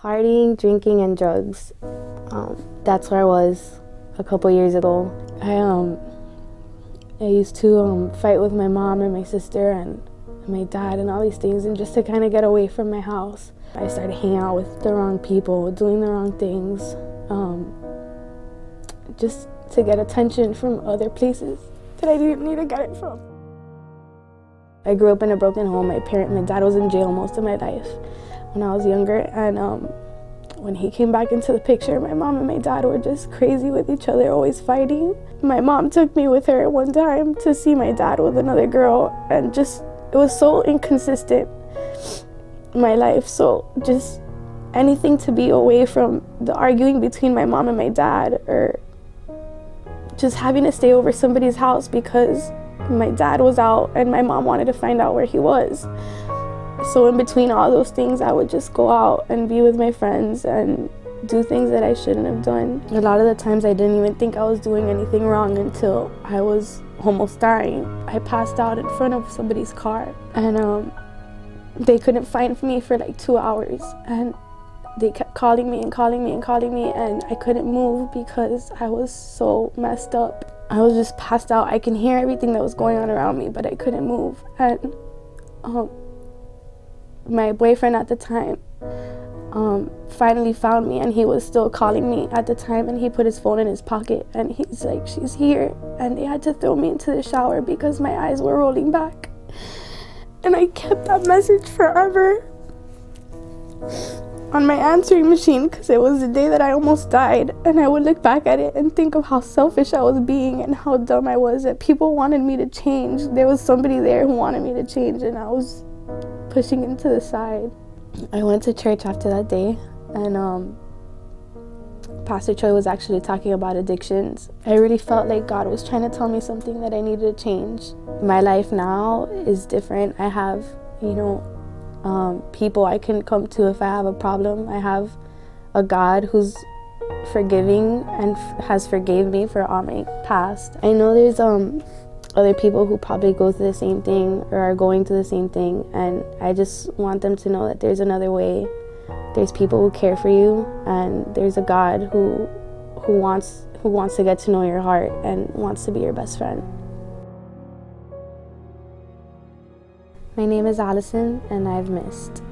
Partying, drinking, and drugs. That's where I was a couple years ago. I used to fight with my mom and my sister and my dad and all these things, and just to kind of get away from my house, I started hanging out with the wrong people, doing the wrong things, just to get attention from other places that I didn't need to get it from. I grew up in a broken home. My dad was in jail most of my life when I was younger, and when he came back into the picture, my mom and my dad were just crazy with each other, always fighting. My mom took me with her one time to see my dad with another girl, and just, it was so inconsistent in my life. So just anything to be away from the arguing between my mom and my dad, or just having to stay over somebody's house because my dad was out and my mom wanted to find out where he was. So in between all those things, I would just go out and be with my friends and do things that I shouldn't have done. A lot of the times I didn't even think I was doing anything wrong until I was almost dying. I passed out in front of somebody's car, and they couldn't find me for like 2 hours, and they kept calling me and calling me and calling me, and I couldn't move because I was so messed up. I was just passed out. I can hear everything that was going on around me, but I couldn't move. And my boyfriend at the time finally found me, and he was still calling me at the time, and he put his phone in his pocket and he's like, "She's here." And they had to throw me into the shower because my eyes were rolling back. And I kept that message forever on my answering machine because it was the day that I almost died, and I would look back at it and think of how selfish I was being and how dumb I was, that people wanted me to change. There was somebody there who wanted me to change, and I was pushing it to the side. I went to church after that day, and Pastor Choi was actually talking about addictions. I really felt like God was trying to tell me something that I needed to change. My life now is different. I have, people I can come to if I have a problem. I have a God who's forgiving and has forgave me for all my past. I know there's other people who probably go through the same thing or are going through the same thing, and I just want them to know that there's another way. There's people who care for you, and there's a God who wants to get to know your heart and wants to be your best friend. My name is Allison, and I've missed.